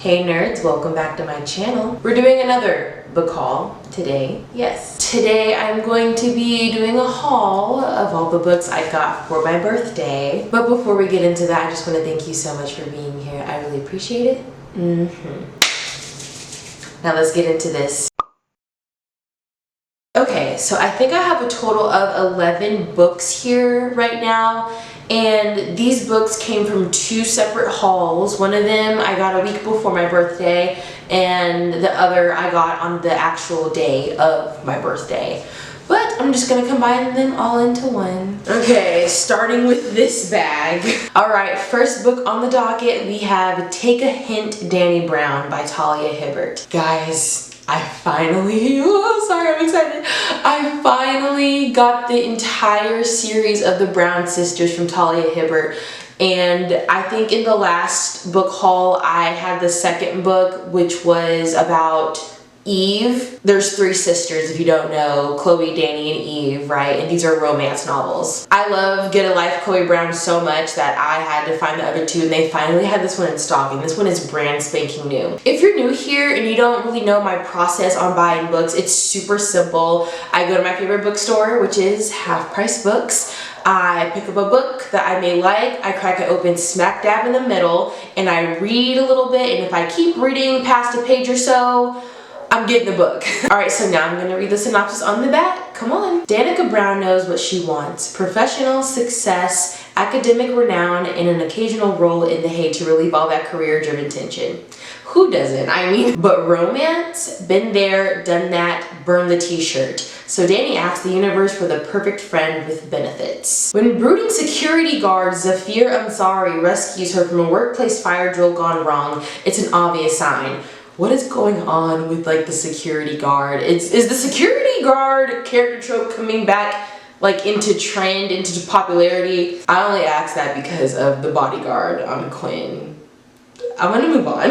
Hey nerds, welcome back to my channel. We're doing another book haul today. Yes. Today I'm going to be doing a haul of all the books I got for my birthday. But before we get into that, I just want to thank you so much for being here. I really appreciate it. Now let's get into this. Okay, so I think I have a total of 11 books here right now, and these books came from two separate hauls. One of them I got a week before my birthday, and the other I got on the actual day of my birthday. But I'm just gonna combine them all into one. Okay, starting with this bag. All right, first book on the docket, we have Take a Hint, Dani Brown by Talia Hibbert. Guys, I finally, I'm excited. I finally got the entire series of the Brown sisters from Talia Hibbert. And I think in the last book haul, I had the second book, which was about Eve. There's three sisters, if you don't know, Chloe, Dani, and Eve, right? And these are romance novels. I love Get a Life, Chloe Brown so much that I had to find the other two, and they finally had this one in stock, and this one is brand spanking new. If you're new here and you don't really know my process on buying books, it's super simple. I go to my favorite bookstore, which is Half Price Books. I pick up a book that I may like, I crack it open smack dab in the middle, and I read a little bit, and if I keep reading past a page or so, I'm getting the book. Alright, so now I'm gonna read the synopsis on the back. Come on. Danica Brown knows what she wants. Professional success, academic renown, and an occasional role in The Hague to relieve all that career-driven tension. Who doesn't? I mean, but romance? Been there, done that, burn the t-shirt. So Dani asks the universe for the perfect friend with benefits. When brooding security guard Zafir Ansari rescues her from a workplace fire drill gone wrong, it's an obvious sign. What is going on with like the security guard? Is the security guard character trope coming back like into trend, into popularity? I only ask that because of The Bodyguard on Quinn. I'm gonna move on.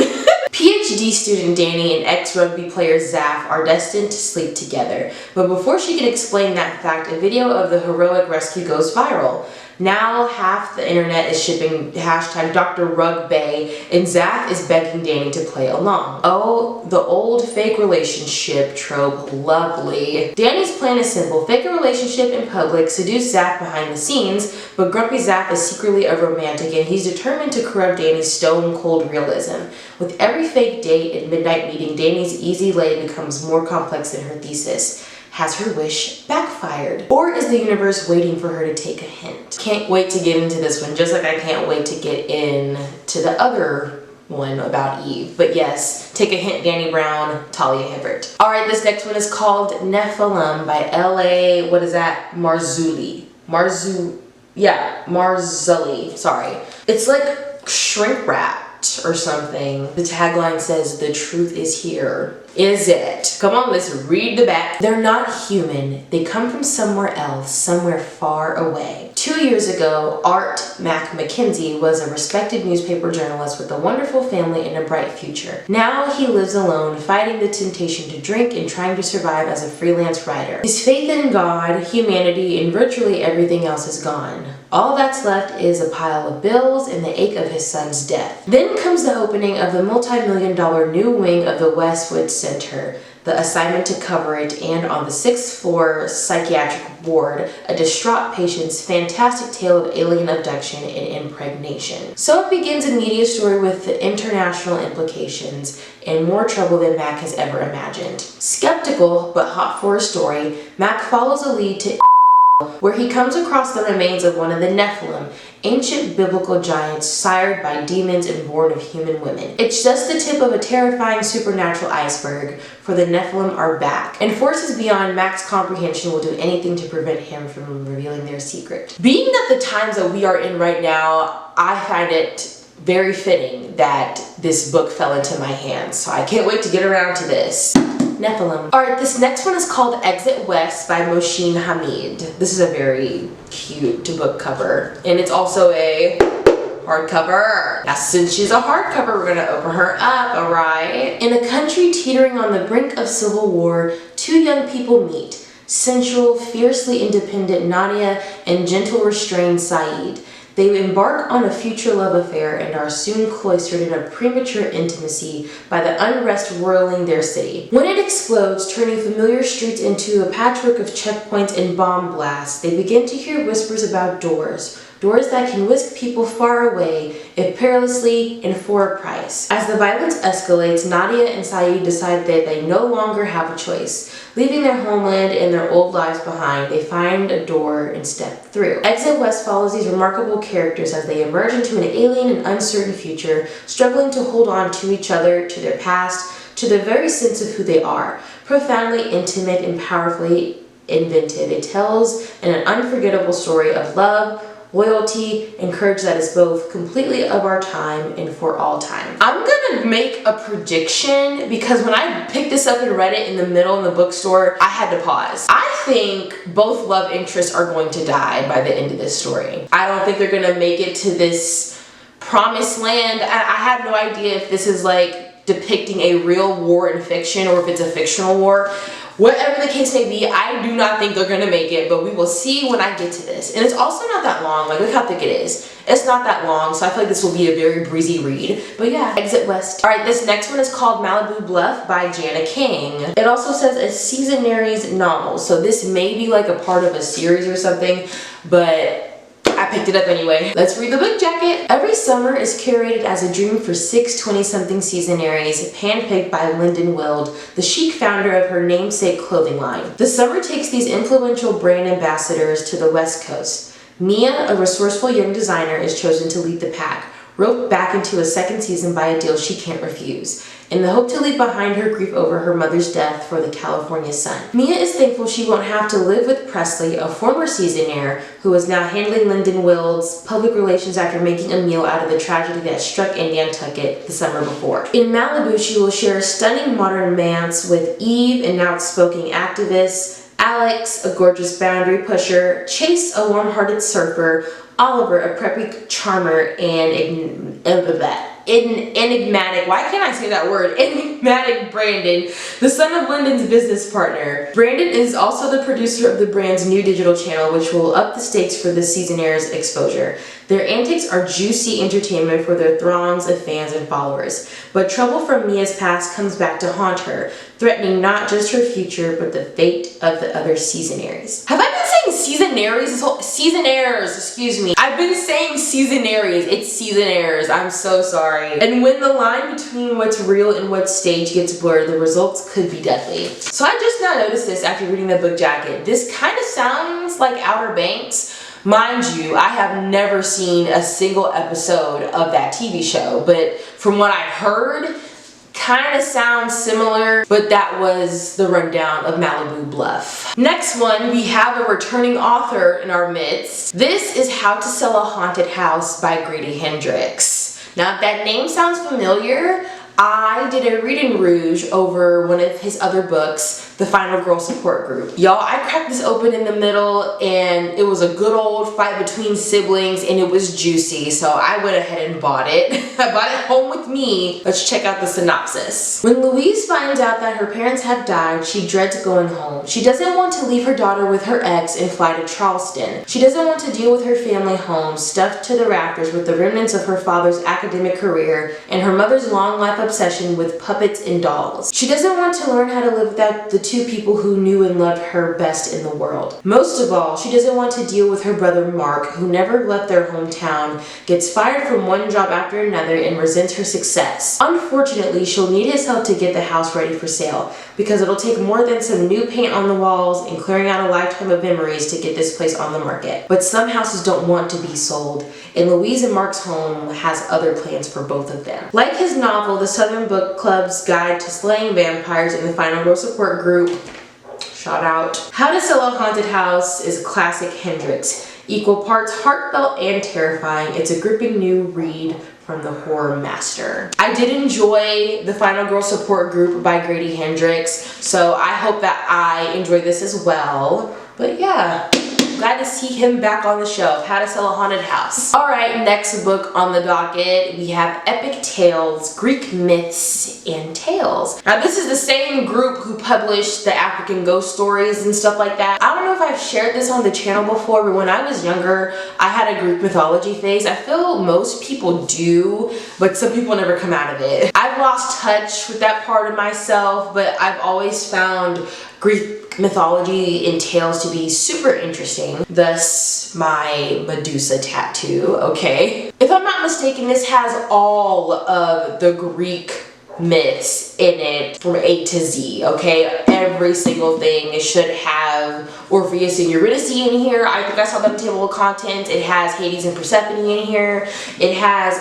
PhD student Dani and ex-rugby player Zaf are destined to sleep together. But before she can explain that fact, a video of the heroic rescue goes viral. Now half the internet is shipping hashtag Dr. Rugbay, and Zaf is begging Dani to play along. Oh, the old fake relationship trope, lovely. Dani's plan is simple: fake a relationship in public, seduce Zaf behind the scenes, but grumpy Zaf is secretly a romantic and he's determined to corrupt Dani's stone-cold realism. With every fake date and midnight meeting, Dani's easy lay becomes more complex than her thesis. Has her wish backfired? Or is the universe waiting for her to take a hint? Can't wait to get into this one, just like I can't wait to get into the other one about Eve. But yes, Take a Hint, Dani Brown, Talia Hibbert. Alright, this next one is called Nephilim by L.A. What is that? Marzulli, sorry. It's like shrink wrap or something. The tagline says, "The truth is here." Is it? Come on, let's read the back. They're not human. They come from somewhere else, somewhere far away. 2 years ago, Art Mac McKenzie was a respected newspaper journalist with a wonderful family and a bright future. Now he lives alone, fighting the temptation to drink and trying to survive as a freelance writer. His faith in God, humanity, and virtually everything else is gone. All that's left is a pile of bills and the ache of his son's death. Then comes the opening of the multi-million-dollar new wing of the Westwood Center, the assignment to cover it, and on the 6th floor psychiatric ward, a distraught patient's fantastic tale of alien abduction and impregnation. So it begins a media story with international implications and more trouble than Mac has ever imagined. Skeptical but hot for a story, Mac follows a lead to where he comes across the remains of one of the Nephilim, ancient biblical giants sired by demons and born of human women. It's just the tip of a terrifying supernatural iceberg, for the Nephilim are back, and forces beyond Mac's comprehension will do anything to prevent him from revealing their secret. Being that the times that we are in right now, I find it very fitting that this book fell into my hands, so I can't wait to get around to this. Nephilim. Alright, this next one is called Exit West by Mohsin Hamid. This is a very cute book cover, and it's also a hardcover. Now, since she's a hardcover, we're gonna open her up, alright? In a country teetering on the brink of civil war, two young people meet. Sensual, fiercely independent Nadia and gentle, restrained Saeed. They embark on a future love affair and are soon cloistered in a premature intimacy by the unrest roiling their city. When it explodes, turning familiar streets into a patchwork of checkpoints and bomb blasts, they begin to hear whispers about doors that can whisk people far away, if perilously and for a price. As the violence escalates, Nadia and Saeed decide that they no longer have a choice. Leaving their homeland and their old lives behind, they find a door and step through. Exit West follows these remarkable characters as they emerge into an alien and uncertain future, struggling to hold on to each other, to their past, to the very sense of who they are. Profoundly intimate and powerfully inventive, it tells an unforgettable story of love, loyalty, and courage that is both completely of our time and for all time. I'm gonna make a prediction because when I picked this up and read it in the middle in the bookstore, I had to pause. I think both love interests are going to die by the end of this story. I don't think they're gonna make it to this promised land. I have no idea if this is like depicting a real war in fiction or if it's a fictional war. Whatever the case may be, I do not think they're gonna make it, but we will see when I get to this. And it's also not that long, like look how thick it is. It's not that long, so I feel like this will be a very breezy read. But yeah, Exit West. All right, this next one is called Malibu Bluff by Jana King. It also says a Seasonaries novel, so this may be like a part of a series or something, but I picked it up anyway. Let's read the book jacket. Every summer is curated as a dream for 6 20-something seasonaries, handpicked by Lyndon Wild, the chic founder of her namesake clothing line. The summer takes these influential brand ambassadors to the West Coast. Mia, a resourceful young designer, is chosen to lead the pack, roped back into a second season by a deal she can't refuse, in the hope to leave behind her grief over her mother's death for the California sun. Mia is thankful she won't have to live with Presley, a former seasonaire who is now handling Lyndon Wild's public relations after making a meal out of the tragedy that struck in Nantucket the summer before. In Malibu, she will share a stunning modern romance with Eve, an outspoken activist, Alex, a gorgeous boundary pusher, Chase, a warm-hearted surfer, Oliver, a preppy charmer, and enigmatic, why can't I say that word? Enigmatic Brandon, the son of Lyndon's business partner. Brandon is also the producer of the brand's new digital channel, which will up the stakes for the seasonaire's exposure. Their antics are juicy entertainment for their throngs of fans and followers. But trouble from Mia's past comes back to haunt her, threatening not just her future, but the fate of the other seasonaries. Have I been saying seasonaries this whole— seasonaires, excuse me. I've been saying seasonaries, it's seasonaires, I'm so sorry. And when the line between what's real and what's staged gets blurred, the results could be deadly. So I just now noticed this after reading the book jacket. This kind of sounds like Outer Banks. Mind you, I have never seen a single episode of that TV show, but from what I've heard, kind of sounds similar, but that was the rundown of Malibu Bluff. Next one, we have a returning author in our midst. This is How to Sell a Haunted House by Grady Hendrix. Now, if that name sounds familiar, I did a read in Rouge over one of his other books, The Final Girl Support Group. Y'all, I cracked this open in the middle and it was a good old fight between siblings and it was juicy, so I went ahead and bought it. I bought it home with me. Let's check out the synopsis. When Louise finds out that her parents have died, she dreads going home. She doesn't want to leave her daughter with her ex and fly to Charleston. She doesn't want to deal with her family home, stuffed to the rafters with the remnants of her father's academic career and her mother's long life obsession with puppets and dolls. She doesn't want to learn how to live without the two people who knew and loved her best in the world. Most of all, she doesn't want to deal with her brother Mark, who never left their hometown, gets fired from one job after another, and resents her success. Unfortunately, she'll need his help to get the house ready for sale, because it'll take more than some new paint on the walls and clearing out a lifetime of memories to get this place on the market. But some houses don't want to be sold, and Louise and Mark's home has other plans for both of them. Like his novel, The Southern Book Club's Guide to Slaying Vampires and the Final Girl Support Group, shout out, How to Sell a Haunted House is a classic Hendrix, equal parts heartfelt and terrifying. It's a gripping new read from the horror master. I did enjoy The Final Girl Support Group by Grady Hendrix, so I hope that I enjoy this as well. But yeah, you. Glad to see him back on the shelf. How to Sell a Haunted House. Alright, next book on the docket, we have Epic Tales, Greek Myths and Tales. Now this is the same group who published the African ghost stories and stuff like that. I don't know if I've shared this on the channel before, but when I was younger, I had a Greek mythology phase. I feel most people do, but some people never come out of it. I've lost touch with that part of myself, but I've always found Greek mythology and tales to be super interesting. Thus, my Medusa tattoo, okay? If I'm not mistaken, this has all of the Greek myths in it from A to Z, okay? Every single thing. It should have Orpheus and Eurydice in here. I think I saw that in the table of contents. It has Hades and Persephone in here. It has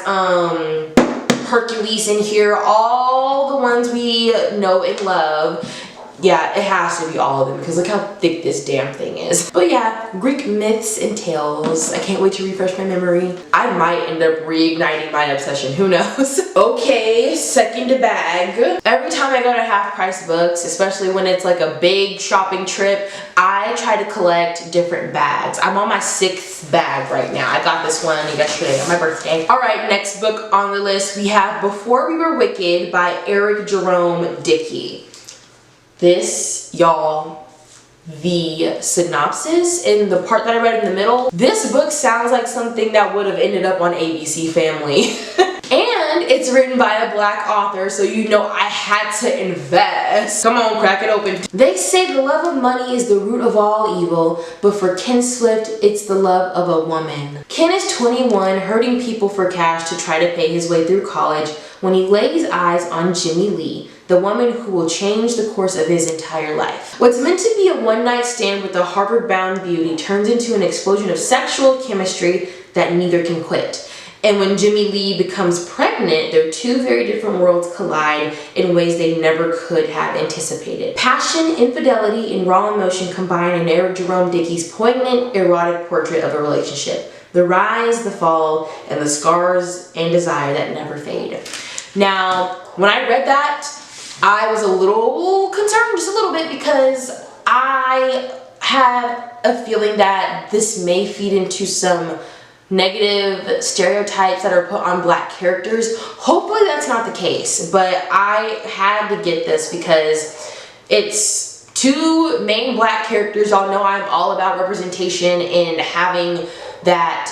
Hercules in here. All the ones we know and love. Yeah, it has to be all of them because look how thick this damn thing is. But yeah, Greek myths and tales. I can't wait to refresh my memory. I might end up reigniting my obsession. Who knows? Okay, second bag. Every time I go to Half Price Books, especially when it's like a big shopping trip, I try to collect different bags. I'm on my 6th bag right now. I got this one yesterday on my birthday. Alright, next book on the list we have Before We Were Wicked by Eric Jerome Dickey. This, y'all, the synopsis in the part that I read in the middle, this book sounds like something that would have ended up on ABC Family. And it's written by a black author, so you know I had to invest. Come on, crack it open. They say the love of money is the root of all evil, but for Ken Swift, it's the love of a woman. Ken is 21, hurting people for cash to try to pay his way through college when he lays eyes on Jimmy Lee, the woman who will change the course of his entire life. What's meant to be a one-night stand with a Harvard-bound beauty turns into an explosion of sexual chemistry that neither can quit. And when Jimmy Lee becomes pregnant, their two very different worlds collide in ways they never could have anticipated. Passion, infidelity, and raw emotion combine in Eric Jerome Dickey's poignant, erotic portrait of a relationship. The rise, the fall, and the scars and desire that never fade. Now, when I read that, I was a little concerned, just a little bit, because I have a feeling that this may feed into some negative stereotypes that are put on black characters. Hopefully that's not the case, but I had to get this because it's two main black characters. Y'all know I'm all about representation and having that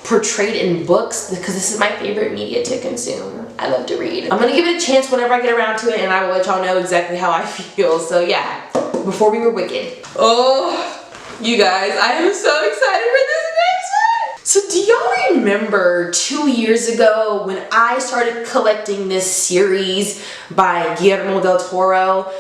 portrayed in books because this is my favorite media to consume. I love to read. I'm gonna give it a chance whenever I get around to it, and I will let y'all know exactly how I feel. So yeah, Before We Were Wicked. Oh, you guys, I am so excited for this next one. So do y'all remember 2 years ago when I started collecting this series by Guillermo del Toro?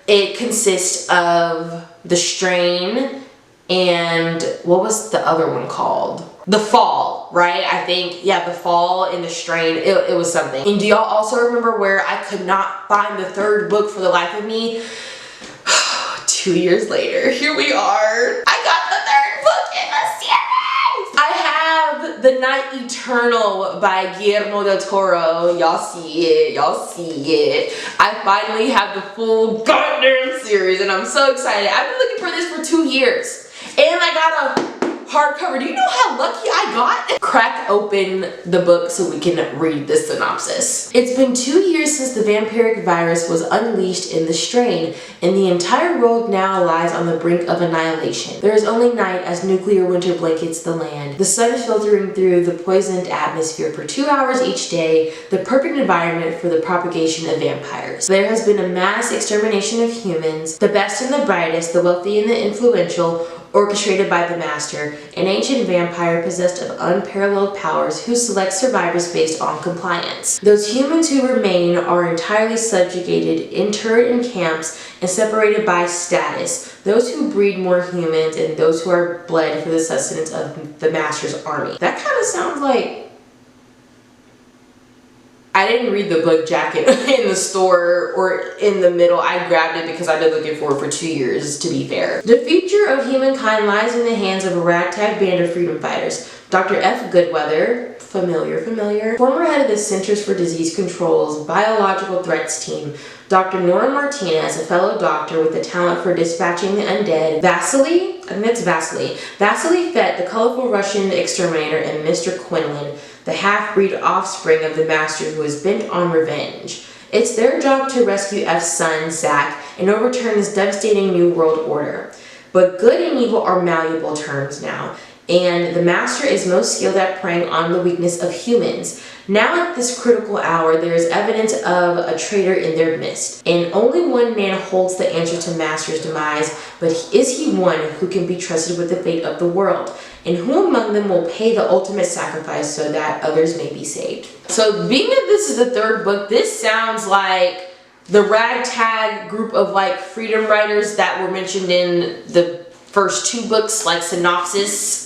It consists of The Strain and what was the other one called? The Fall, right? I think, yeah, The Fall and The Strain, it was something. And do y'all also remember where I could not find the third book for the life of me? 2 years later, here we are. I got the third book in the series! I have The Night Eternal by Guillermo del Toro. Y'all see it, y'all see it. I finally have the full goddamn series and I'm so excited. I've been looking for this for 2 years. And I got a hardcover. Do you know how lucky I got? Crack open the book so we can read the synopsis. It's been 2 years since the vampiric virus was unleashed in The Strain, and the entire world now lies on the brink of annihilation. There is only night as nuclear winter blankets the land. The sun is filtering through the poisoned atmosphere for 2 hours each day, the perfect environment for the propagation of vampires. There has been a mass extermination of humans, the best and the brightest, the wealthy and the influential, orchestrated by the Master, an ancient vampire possessed of unparalleled powers who selects survivors based on compliance. Those humans who remain are entirely subjugated, interred in camps, and separated by status. Those who breed more humans and those who are bled for the sustenance of the Master's army. That kind of sounds like... I didn't read the book jacket in the store or in the middle. I grabbed it because I've been looking for it for 2 years, to be fair. The future of humankind lies in the hands of a ragtag band of freedom fighters. Dr. F. Goodweather, familiar, former head of the Centers for Disease Control's Biological Threats team. Dr. Nora Martinez, a fellow doctor with the talent for dispatching the undead. Vasily, I think that's Vasily. Vasily Fett, the colorful Russian exterminator, and Mr. Quinlan, the half-breed offspring of the master who is bent on revenge. It's their job to rescue F's son, Zack, and overturn this devastating new world order. But good and evil are malleable terms now, and the master is most skilled at preying on the weakness of humans. Now at this critical hour, there is evidence of a traitor in their midst, and only one man holds the answer to Master's demise, but is he one who can be trusted with the fate of the world? And who among them will pay the ultimate sacrifice so that others may be saved? So being that this is the third book, this sounds like the ragtag group of like freedom writers that were mentioned in the first two books, like synopsis,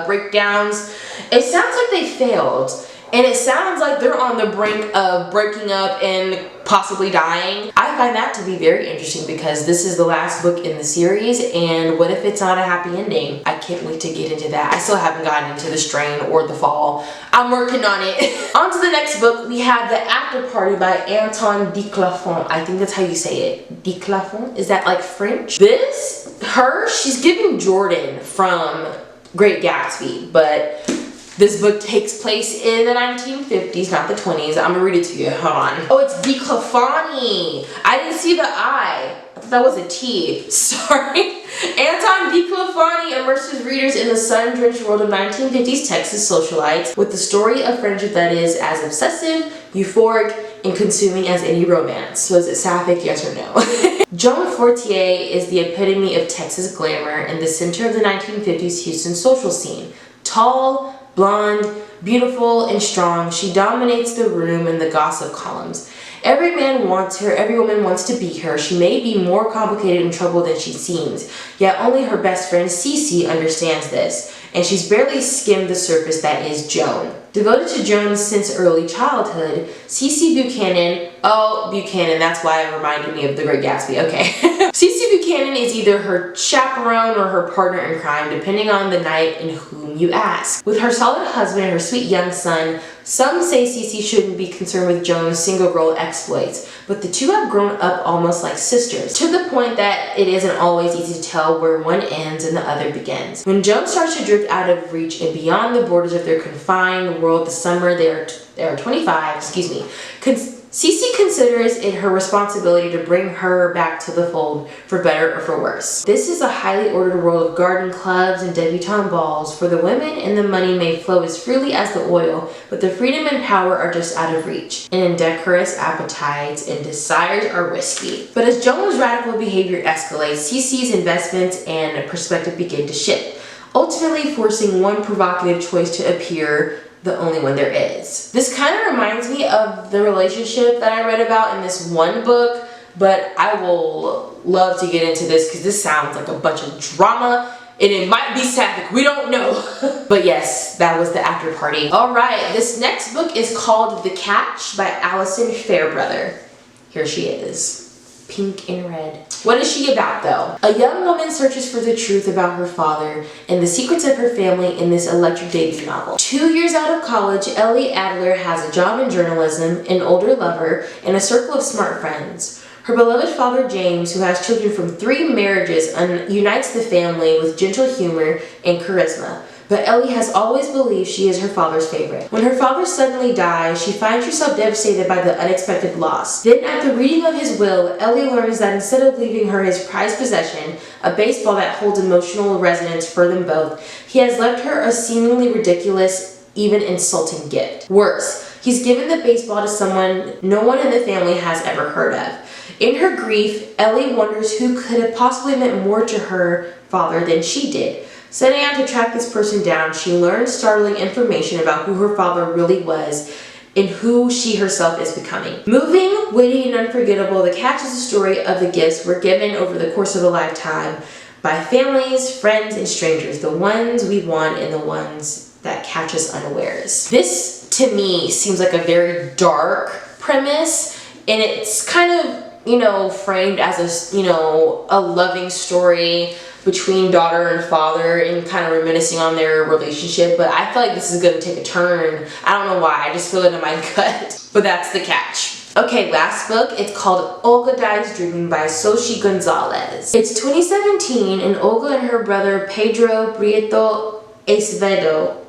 breakdowns. It sounds like they failed. And it sounds like they're on the brink of breaking up and possibly dying. I find that to be very interesting because this is the last book in the series, and what if it's not a happy ending? I can't wait to get into that. I still haven't gotten into The Strain or The Fall. I'm working on it. On to the next book, we have The After Party by Anton de Clavon. I think that's how you say it. De Clavon? Is that like French? She's giving Jordan from Great Gatsby, but this book takes place in the 1950s, not the 20s. I'm gonna read it to you. Hold on. Oh, it's de Clavani. I didn't see the I. I thought that was a T. Sorry. Anton de Clavani immerses readers in the sun-drenched world of 1950s Texas socialites with the story of friendship that is as obsessive, euphoric, and consuming as any romance. So is it sapphic, yes or no? Joan Fortier is the epitome of Texas glamour in the center of the 1950s Houston social scene. Tall, blonde, beautiful, and strong, she dominates the room and the gossip columns. Every man wants her, every woman wants to be her. She may be more complicated and troubled than she seems, yet only her best friend Cece understands this, and she's barely skimmed the surface that is Joan. Devoted to Joan since early childhood, Cece Buchanan, Buchanan, that's why it reminded me of The Great Gatsby, okay. Cece Buchanan is either her chaperone or her partner in crime, depending on the night and whom you ask. With her solid husband and her sweet young son, some say Cece shouldn't be concerned with Joan's single girl exploits, but the two have grown up almost like sisters, to the point that it isn't always easy to tell where one ends and the other begins. When Joan starts to drift out of reach and beyond the borders of their confined world, the summer they are 25, Cece considers it her responsibility to bring her back to the fold, for better or for worse. This is a highly ordered world of garden clubs and debutante balls, for the women and the money may flow as freely as the oil, but the freedom and power are just out of reach, and indecorous appetites and desires are risky. But as Joan's radical behavior escalates, Cece's investments and perspective begin to shift, ultimately forcing one provocative choice to appear the only one there is. This kind of reminds me of the relationship that I read about in this one book, but I will love to get into this because this sounds like a bunch of drama and it might be sapphic, we don't know. But yes, that was The After Party. Alright, this next book is called The Catch by Alison Fairbrother. Here she is. Pink and red. What is she about though? A young woman searches for the truth about her father and the secrets of her family in this electric debut novel. 2 years out of college, Ellie Adler has a job in journalism, an older lover, and a circle of smart friends. Her beloved father James, who has children from 3 marriages, unites the family with gentle humor and charisma. But Ellie has always believed she is her father's favorite. When her father suddenly dies, she finds herself devastated by the unexpected loss. Then at the reading of his will, Ellie learns that instead of leaving her his prized possession, a baseball that holds emotional resonance for them both, he has left her a seemingly ridiculous, even insulting gift. Worse, he's given the baseball to someone no one in the family has ever heard of. In her grief, Ellie wonders who could have possibly meant more to her father than she did. Setting out to track this person down, she learns startling information about who her father really was and who she herself is becoming. Moving, witty, and unforgettable, The Catch is a story of the gifts we're given over the course of a lifetime by families, friends, and strangers, the ones we want and the ones that catch us unawares. This, to me, seems like a very dark premise, and it's kind of, framed as a loving story between daughter and father and kind of reminiscing on their relationship, but I feel like this is going to take a turn. I don't know why, I just feel it in my gut. But that's The Catch. Okay, last book. It's called Olga Dies Dreaming by Xochitl Gonzalez. It's 2017 and Olga and her brother Pedro Prieto Acevedo,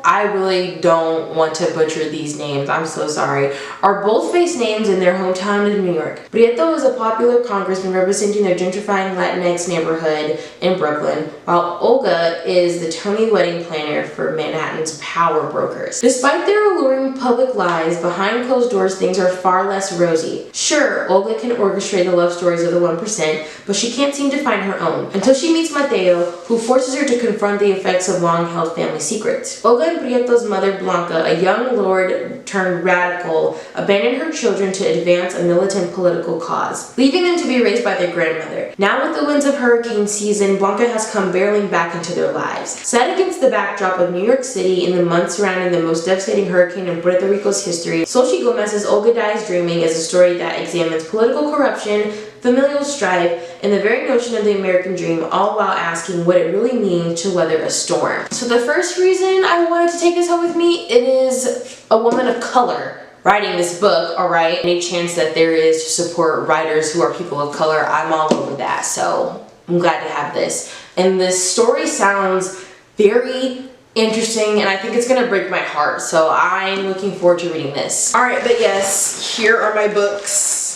I really don't want to butcher these names, I'm so sorry, are both face names in their hometown of New York. Prieto is a popular congressman representing their gentrifying Latinx neighborhood in Brooklyn, while Olga is the Tony wedding planner for Manhattan's power brokers. Despite their alluring public lives, behind closed doors things are far less rosy. Sure, Olga can orchestrate the love stories of the 1%, but she can't seem to find her own, until she meets Mateo, who forces her to confront the effects of long-held family secrets. Olga and Prieto's mother Blanca, a young lord turned radical, abandoned her children to advance a militant political cause, leaving them to be raised by their grandmother. Now with the winds of hurricane season, Blanca has come barreling back into their lives. Set against the backdrop of New York City in the months surrounding the most devastating hurricane in Puerto Rico's history, Xochitl Gomez's Olga Dies Dreaming is a story that examines political corruption, familial strife, and the very notion of the American dream, all while asking what it really means to weather a storm. So the first reason I wanted to take this home with me, it is a woman of color writing this book, alright? Any chance that there is to support writers who are people of color, I'm all over that, so I'm glad to have this. And this story sounds very interesting, and I think it's gonna break my heart, so I'm looking forward to reading this. Alright, but yes, here are my books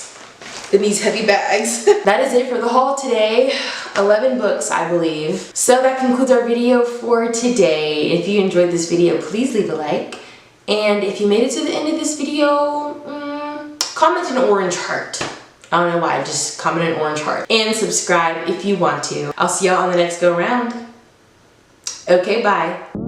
in these heavy bags. That is it for the haul today. 11 books, I believe. So that concludes our video for today. If you enjoyed this video, please leave a like. And if you made it to the end of this video, comment an orange heart. I don't know why, just comment an orange heart. And subscribe if you want to. I'll see y'all on the next go round. Okay, bye.